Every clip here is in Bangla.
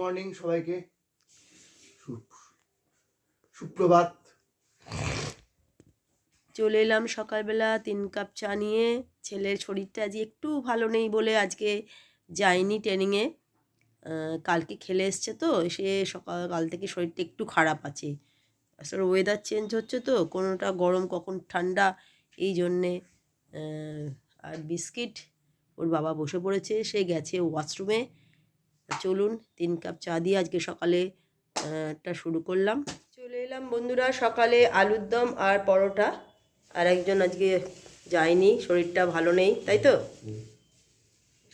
মর্নিং সবাইকে, সুপ্রভাত। চলে এলাম সকালবেলা 3 কাপ চা নিয়ে। ছেলের শরীরটা আজ একটু ভালো নেই বলে আজকে যায়নি ট্রেনিংয়ে। কালকে খেলে এসছে তো, সে কাল থেকে শরীরটা একটু খারাপ আছে। আসলে ওয়েদার চেঞ্জ হচ্ছে তো, কোনোটা গরম কখন ঠান্ডা, এই জন্যে। আর বিস্কিট ওর বাবা বসে পড়েছে, সে গেছে ওয়াশরুমে। চলুন 3 কাপ চা দিয়ে আজকে সকালে শুরু করলাম। চলে এলাম বন্ধুরা, সকালে আলুর দম আর পরোটা। আর একজন আজকে যায়নি, শরীরটা ভালো নেই, তাই তো?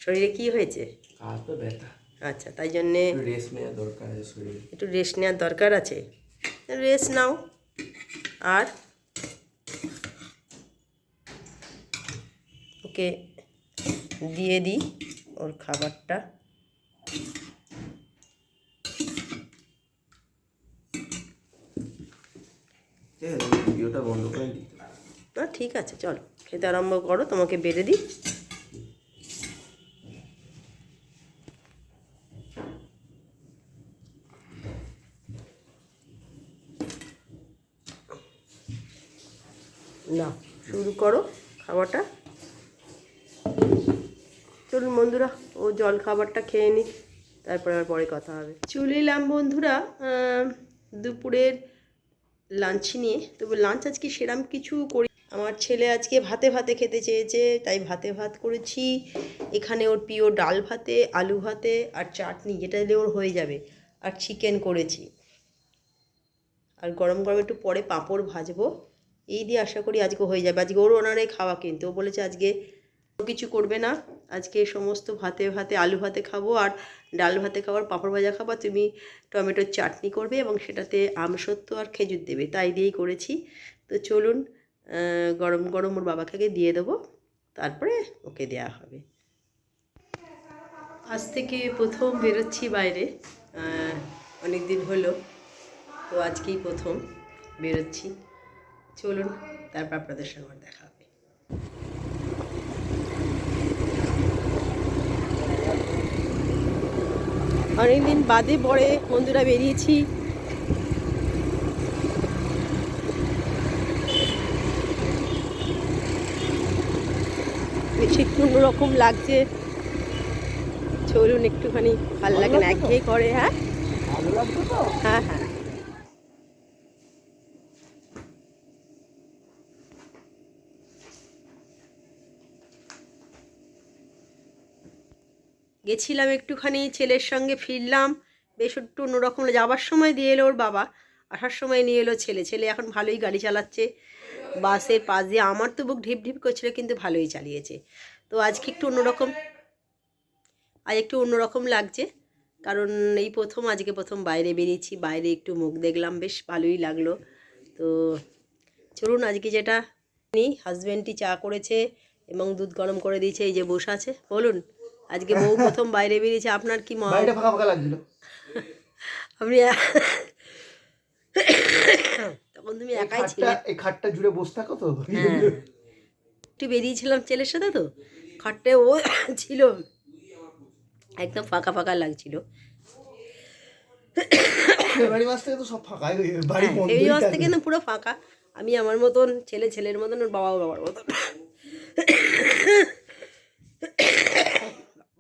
শরীরে কি হয়েছে? হাতে ব্যথা। আচ্ছা, তাই জন্যে রেস্ট নেওয়া দরকার আছে, শরীরে একটু রেস্ট নেওয়ার দরকার আছে। রেস্ট নাও। আর ওকে দিয়ে দিই ওর খাবারটা। ভিডিওটা বন্ধ করে দিতে। না ঠিক আছে, চলো খেতে আরম্ভ করো, তোমাকে বেড়ে দিই। না, শুরু করো খাবারটা। চলুন বন্ধুরা, ও জল খাবারটা খেয়ে নিই, তারপর আর পরে কথা হবে। চলে এলাম বন্ধুরা দুপুরের লাঞ্চ নিয়ে। তবে লাঞ্চ আজকে সেরম কিছু করি। আমার ছেলে আজকে ভাতে ভাতে খেতে চেয়েছে, তাই ভাতে ভাত করেছি। এখানে ওর প্রিয় ডাল ভাতে, আলু ভাতে আর চাটনি, যেটা দিলে ওর হয়ে যাবে। আর চিকেন করেছি, আর গরম গরম একটু পরে পাঁপড় ভাজবো। এই দিয়ে আশা করি আজকে হয়ে যাবে। আজকে ওর ওনারাই খাওয়া, কিন্তু ও বলেছে আজকে কিছু করবে না, আজকে সমস্ত ভাতে ভাতে, আলু ভাতে খাবো আর ডাল ভাতে খাবো আর পাঁপড় ভাজা খাবো। তুমি টমেটোর চাটনি করবে এবং সেটাতে আমসত্ত্ব আর খেজুর দেবে, তাই দিয়েই করেছি। তো চলুন গরম গরম ওর বাবাকে দিয়ে দেবো, তারপরে ওকে দেয়া হবে। আজ থেকে প্রথম বেরোচ্ছি বাইরে, অনেক দিন হলো, তো আজকেই প্রথম বেরোচ্ছি। চলুন তারপর আপনাদের সঙ্গে দেখা হবে। অনেকদিন বাদে পরে বন্ধুরা বেরিয়েছি। বেশ একটু অন্যরকম লাগছে। চলুন একটুখানি, ভালো লাগে না, একঘেয়ে করে। হ্যাঁ ভালো লাগছে তো? হ্যাঁ হ্যাঁ। গেছিলাম একটুখানি ছেলের সঙ্গে, ফিরলাম বেশ একটু অন্যরকম। যাওয়ার সময় দিয়ে এলো ওর বাবা, আসার সময় নিয়ে এলো ছেলে। ছেলে এখন ভালোই গাড়ি চালাচ্ছে, বাসের পাশ দিয়ে। আমার তো বুক ঢিপ ঢিপ করছিল, কিন্তু ভালোই চালিয়েছে। তো আজকে একটু অন্যরকম, আজ একটু অন্যরকম লাগছে, কারণ এই প্রথম, আজকে প্রথম বাইরে বেরিয়েছি। বাইরে একটু মুখ দেখলাম, বেশ ভালোই লাগলো। তো চলুন, আজকে যেটা হাজব্যান্ডটি চা করেছে এবং দুধ গরম করে দিয়েছে, এই যে বসে আছে। বলুন, আজকে বউ প্রথম বাইরে বেরিয়েছে, আপনার কি বাড়িটা ফাঁকা ফাঁকা লাগছিল? আপনি তখন তুমি একাই ছিলে। এই খাটটা জুড়ে বসে থাকো তো। হ্যাঁ, একটু বেরিয়েছিলাম ছেলের সাথে, তো খাটে ও ছিল, একদম ফাঁকা ফাঁকা লাগছিল। ফেব্রুয়ারি মাস থেকে তো সব ফাঁকাই হয়ে যাবে, বাড়ি বন্ধই ফেব্রুয়ারি মাস থাকে। থেকে না পুরো ফাঁকা। আমি আমার মতন, ছেলে ছেলের মতন, ওর বাবাও বাবার মতন।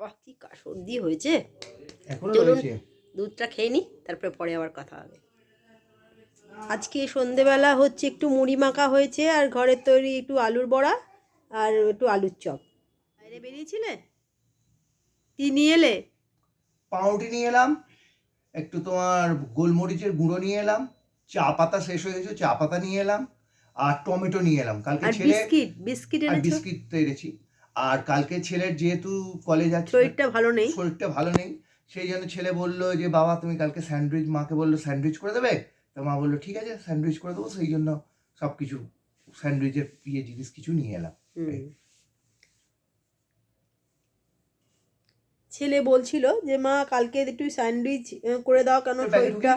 বাহ, কি সর্দি হয়েছে। চলুন দুধটা খেয়ে নিই, তারপরে পরে আবার কথা হবে। আজকে সন্ধেবেলা হচ্ছে একটু মুড়ি মাখা হয়েছে, আর ঘরের তৈরি একটু আলুর বড়া আর একটু আলুর চপ। বাইরে বেরিয়েছিলে, কি নিয়ে এলে? পাউরুটি নিয়ে এলাম, একটু তোমার গোলমরিচের গুঁড়ো নিয়ে এলাম, চা পাতা শেষ হয়ে গেছে, চা পাতা নিয়ে এলাম, আর টমেটো নিয়ে এলাম। কালকে ছেলে বিস্কিট আর এনেছো? বিস্কিট তো এনেছি। আর কালকে ছেলের যেহেতু কলেজ আছে, শরীরটা ভালো নেই, সেই জন্য ছেলে বললো যে বাবা তুমি কালকে স্যান্ডউইচ, মাকে বললো স্যান্ডউইচ করে দেবে। তো মা বললো ঠিক আছে স্যান্ডউইচ করে দেবো, সেই জন্য সব কিছু স্যান্ডউইচের জিনিস কিছু নিয়ে এলাম। ছেলে বলছিল যে মা কালকে একটু স্যান্ডউইচ করে দাও, কেন শরীরটা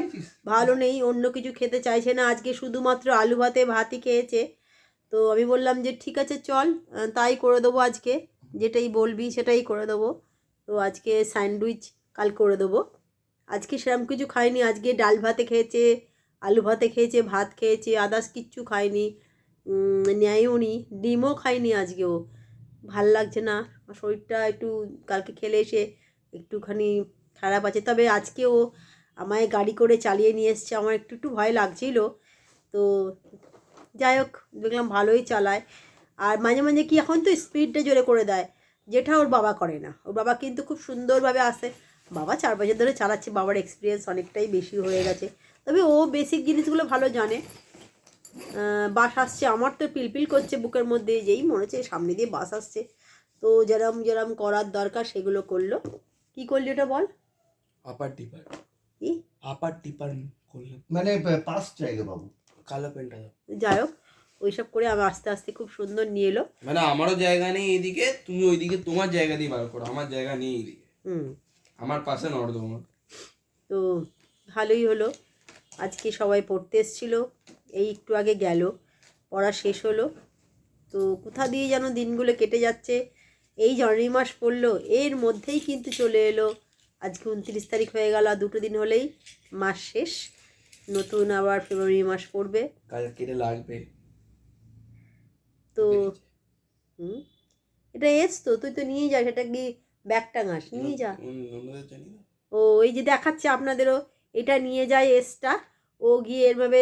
ভালো নেই, অন্য কিছু খেতে চাইছে না। আজকে শুধুমাত্র আলু ভাতে ভাতই খেয়েছে। তো আমি বললাম যে ঠিক আছে চল, তাই করে দেবো আজকে, যেটাই বলবি সেটাই করে দেবো। তো আজকে স্যান্ডউইচ কাল করে দেবো। আজকে সেরকম কিছু খাইনি। আজকে ডাল ভাতে খেয়েছে, আলু ভাতে খেয়েছে, ভাত খেয়েছে, আদার্স কিচ্ছু খায়নি, নেয়ও নি, ডিমও খাইনি আজকেও। ভাল লাগছে না, আমার শরীরটা একটু কালকে খেলে এসে একটুখানি খারাপ আছে। তবে আজকেও আমায় গাড়ি করে চালিয়ে নিয়ে এসছে, আমার একটু একটু ভয় লাগছিল। তো যাই হোক, দেখলাম ভালোই চালায়। আর মাঝে মাঝে কি এখন তো স্পিডটা জোরে করে দেয়, যেটা ওর বাবা করে না। ওর বাবা কিন্তু খুব সুন্দরভাবে আসে। বাবা 4 বছর ধরে চালাচ্ছে, বাবার এক্সপিরিয়েন্স অনেকটাই বেশি হয়ে গেছে। তবে ও বেসিক জিনিসগুলো ভালো জানে। বাস আসছে, আমার তো পিলপিল করছে বুকের মধ্যে, যেই মনে হচ্ছে সামনে দিয়ে বাস আসছে। তো যেরম যেরম করার দরকার সেগুলো করলো। কি করলি ওটা বল? আপার টিপার কি আপার টিপার করলাম, মানে পাস চাইলো বাবু। কালো পেনটা দাও। যাই হোক, ওইসব করে আমি আস্তে আস্তে খুব সুন্দর নিয়ে এলো। মানে আমারও জায়গা নেই এইদিকে, তুমি ওইদিকে তোমার জায়গা দিয়ে বার করো, আমার জায়গা নেই এইদিকে, আমার পাশে নর্দমা। তো ভালোই হলো। আজকে সবাই পড়তে এসেছিলো, এই একটু আগে গেল, পড়া শেষ হলো। তো কোথা দিয়ে যেন দিনগুলো কেটে যাচ্ছে। এই জানুয়ারি মাস পড়লো, এর মধ্যেই কিন্তু চলে এলো আজকে 29 তারিখ হয়ে গেল। আর 2 দিন হলেই মাস শেষ, নতুন আবার ফেব্রুয়ারি মাস পড়বে। কাল কেটে লাগবে। তো এটা এস তো, তুই তো নিয়ে যাস, এটা কি ব্যাগ টাঙাস, নিয়ে যা। অন্যদের জানি না। ও এই যে দেখাচ্ছে আপনাদেরও, এটা নিয়ে যায় এসটা, ও গিয়ে এরভাবে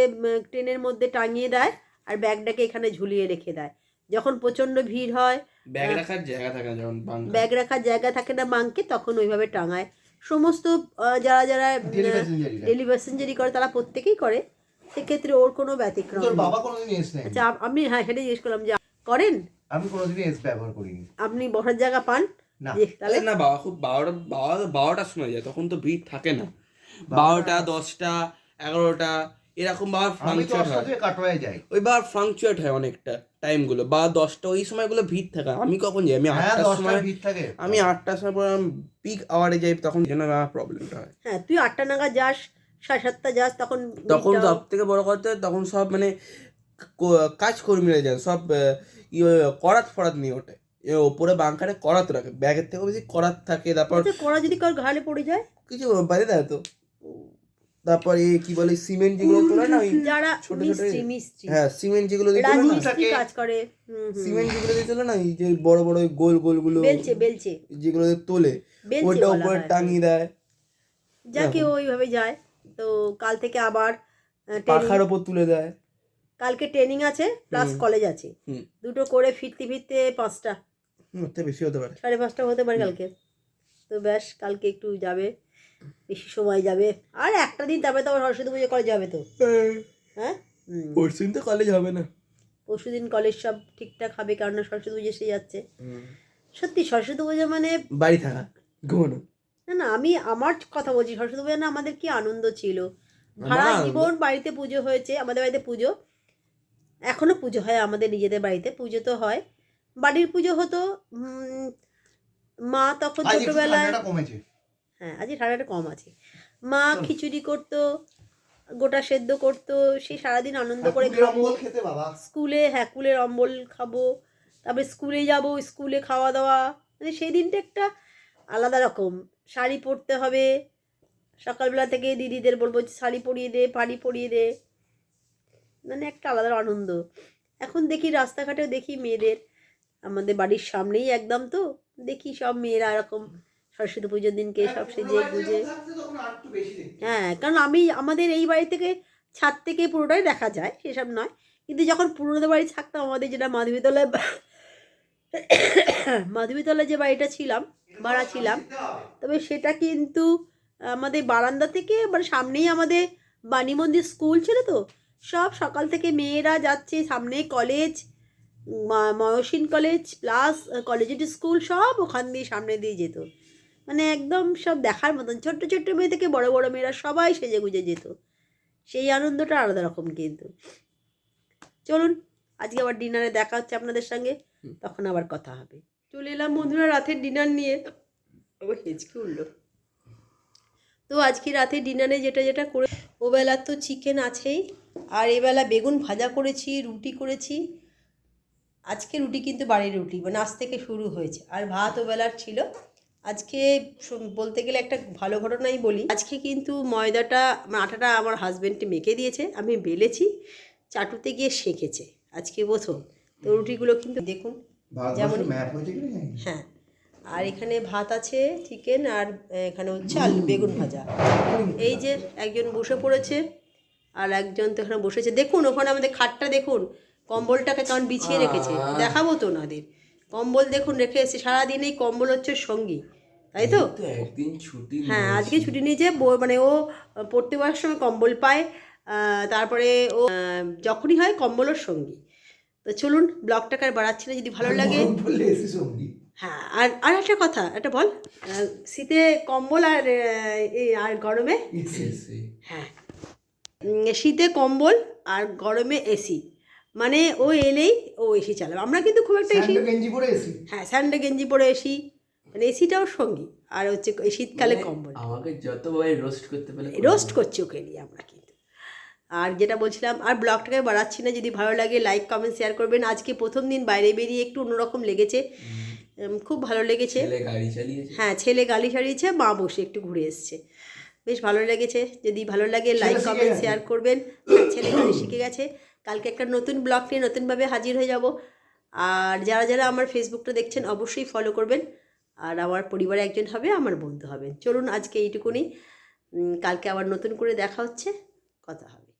ট্রেনের মধ্যে টাঙিয়ে দেয় আর ব্যাগটাকে এখানে ঝুলিয়ে রেখে দেয়। যখন প্রচণ্ড ভিড় হয়, ব্যাগ রাখার জায়গা থাকে না, যেমন ব্যাগ রাখার জায়গা থাকে না বাঙ্কে, তখন ওইভাবে টাঙায়। সমস্ত যারা যারা ডেলি প্যাসেঞ্জারি করে তারা প্রত্যেকেই করে, সেক্ষেত্রে ওর কোনো ব্যতিক্রম তোর নেই। বাবা কোনোদিন এস নেই? আচ্ছা আপনি, হ্যাঁ সেটা জিজ্ঞেস করলাম যে করেন আমি কোনোদিন এস ব্যবহার করিনি। আপনি বসার জায়গা পান? না। তাহলে না, বাবা খুব 12টার সময় যায়, তখন তো ভিড় থাকে না। 12টা, 10টা, 11টা এরকম বাবার আমি ফ্লাংচুয়েট 10টা হয়। থেকে কাটোয়ায় যাই। ওই বাবার ফ্লাংচুয়েট হয় অনেকটা টাইমগুলো, বা 10টা ওই সময়গুলো ভিড় থাকে। আমি কখন যাই? আমি হ্যাঁ 8টার 10টায় সময়, ভিড় থাকে। আমি 8টার সময় পর পিক আওয়ারে যাই, তখন যেন আমার প্রবলেমটা হয়। হ্যাঁ, তুই 8টা নাগাদ যাস, 7:30 যাস, তখন তখন ভিড়টাও- সব থেকে বড় কথা, তখন সব মানে কাজকর্মীরা যান সব, করাত ফরাত নিয়ে ওঠে, ওপরে বাংকারে করাত রাখে, ব্যাগের থেকেও বেশি করাত থাকে। তারপর আচ্ছা, কড়া যদি কার ঘাড়ে পড়ে যায়? কিছু বাইরে দেয় তো। তারপর এই কি বলে সিমেন্ট যেগুলো তোলে না, ওই যারা ছোট ছোট, মিস্ত্রি হ্যাঁ সিমেন্ট যেগুলো দিয়ে তোলে না, রাজমিস্ত্রি কাজ করে, সিমেন্ট যেগুলো দিয়ে তোলে না, এই যে বড় বড় ওই গোল গোল গুলো বেলচে যেগুলো দিয়ে তোলে, ওইটা বলা উপরে হয়। টাঙিয়ে দেয়, যাকে ওইভাবে যায়। তো কাল থেকে আবার পাখার ওপর তুলে দেয়। কালকে ট্রেনিং আছে প্লাস কলেজ আছে, দুটো করে ফিরতে ফিরতে 5টা, তার বেশি হতে পারে, 5:30 হতে পারে কালকে। তো ব্যাস, কালকে একটু যাবে, বেশি সময় যাবে। আর একটা দিন, তারপরে তো আবার সরস্বতী পুজো কলেজ যাবে তো। হ্যাঁ, পরশুদিন তো কলেজ হবে না, পরশুদিন কলেজ সব ঠিকঠাক হবে, কারণ সরস্বতী পুজো এসে যাচ্ছে। সত্যি সরস্বতী পুজো মানে বাড়ি থাকা, ঘুমানো। না না, আমি আমার কথা বলছি, সরস্বতী পুজো না আমাদের কি আনন্দ ছিল। সারা জীবন বাড়িতে পুজো হয়েছে, আমাদের বাড়িতে পুজো, এখনো পুজো হয়, আমাদের নিজেদের বাড়িতে পুজো তো হয়, বাড়ির পুজো হতো। মা তখন ছোটবেলায়, হ্যাঁ আজকে ঠান্ডাটা কম আছে, মা খিচুড়ি করতো, গোটা সেদ্ধ করতো, সেই সারাদিন আনন্দ করে খাবো স্কুলে। হ্যাঁ, কুলের অম্বল খাবো, তারপরে স্কুলে যাব, স্কুলে খাওয়া দাওয়া, মানে সেই দিনটা একটা আলাদা রকম। শাড়ি পরতে হবে, সকালবেলা থেকে দিদিদের বলবো শাড়ি পরিয়ে দে, পাড়ি পরিয়ে দে, মানে একটা আলাদা আনন্দ। এখন দেখি রাস্তাঘাটেও দেখি মেয়েদের, আমাদের বাড়ির সামনেই একদম, তো দেখি সব মেয়েরা এরকম সরস্বতী পুজোর দিনকে সব সেজে গুজে। হ্যাঁ, কারণ আমাদের এই বাড়ি থেকে ছাদ থেকে পুরোটাই দেখা যায়, সেসব নয়, কিন্তু যখন পুরোনো বাড়ি থাকতাম আমাদের, যেটা মাধবীতলায় যে বাড়িটা ছিলাম, ভাড়া ছিলাম, তবে সেটা কিন্তু আমাদের বারান্দা থেকে, মানে সামনেই আমাদের বাণী মন্দির স্কুল ছিল, তো সব সকাল থেকে মেয়েরা যাচ্ছে, সামনে কলেজ, ময়সিন কলেজ প্লাস কলেজের স্কুল, সব ওখান দিয়ে সামনে দিয়ে যেত, মানে একদম সব দেখার মতন। ছোট্ট ছোট্ট মেয়ে থেকে বড় বড় মেয়েরা সবাই সেজে গুজে যেত, সেই আনন্দটা আলাদা রকম। কিন্তু চলুন, আজকে আবার ডিনারে দেখা হচ্ছে আপনাদের সঙ্গে, তখন আবার কথা হবে। চলে এলাম বন্ধুরা রাতের ডিনার নিয়ে, আবার হেঁচকে উঠলো। তো আজকে রাতে ডিনারে যেটা যেটা করে, ওবেলা তো চিকেন আছেই, আর এবেলা বেগুন ভাজা করেছি, রুটি করেছি। আজকে রুটি কিন্তু বাড়ির রুটি, মানে আজ থেকে শুরু হয়েছে, আর ভাত ওবেলার ছিল, আজকে বলতে গেলে একটা ভালো ঘটনাই বলি। আজকে কিন্তু ময়দাটা আটাটা আমার হাজব্যান্ডে মেখে দিয়েছে, আমি বেলেছি, চাটুতে গিয়ে সেঁকেছে আজকে প্রথম। তো রুটিগুলো কিন্তু দেখুন যেমন, হ্যাঁ। আর এখানে ভাত আছে, চিকেন, আর এখানে হচ্ছে আলু বেগুন ভাজা। এই যে একজন বসে পড়েছে আর একজন তো এখানে বসেছে। দেখুন ওখানে আমাদের খাটটা দেখুন, কম্বলটাকে কেমন বিছিয়ে রেখেছে, দেখাবো তো ওনাদের। কম্বল দেখুন রেখে এসেছে, সারাদিন এই কম্বল হচ্ছে সঙ্গী, তাই তো? একদিন ছুটি হ্যাঁ, আজকে ছুটি নিয়েছে, মানে ও পড়তে বসার সময় কম্বল পায়, তারপরে ও যখনই হয় কম্বল ওর সঙ্গী। তো চলুন, ব্লগটাকে আর বাড়াচ্ছি না, যদি ভালো লাগে। হ্যাঁ, আর আর একটা কথা, একটা বল, শীতে কম্বল আর গরমে, হ্যাঁ, শীতে কম্বল আর গরমে এসি, মানে ও এলেই ও এসি চালাবে। আমরা কিন্তু খুব একটা এসি, হ্যাঁ স্যান্ডে গেঞ্জি পরে এসি, মানে এসিটাও সঙ্গী, আর হচ্ছে শীতকালে কম্বল। আমাকে যতবার রোস্ট করতে পারলে রোস্ট করছি ওকে নিয়ে আমরা কিন্তু। আর যেটা বলছিলাম, আর ব্লগটাকে বাড়াচ্ছি না, যদি ভালো লাগে লাইক কমেন্ট শেয়ার করবেন। আজকে প্রথম দিন বাইরে বেরিয়ে একটু অন্যরকম লেগেছে, খুব ভালো লেগেছে। গাড়ি চালিয়েছে, হ্যাঁ, ছেলে গাড়ি চালিয়েছে, মা বসে একটু ঘুরে এসছে, বেশ ভালো লেগেছে। যদি ভালো লাগে লাইক কমেন্ট শেয়ার করবেন। হ্যাঁ, ছেলে গাড়ি শিখে গেছে। কালকে একটা নতুন ব্লগ নিয়ে নতুনভাবে হাজির হয়ে যাব। আর যারা যারা আমার ফেসবুকটা দেখছেন অবশ্যই ফলো করবেন, আর আমার পরিবারে একজন হবে, আমার বন্ধু হবেন। চলুন আজকে এইটুকুনি, কালকে আবার নতুন করে দেখা হচ্ছে, কথা হবে।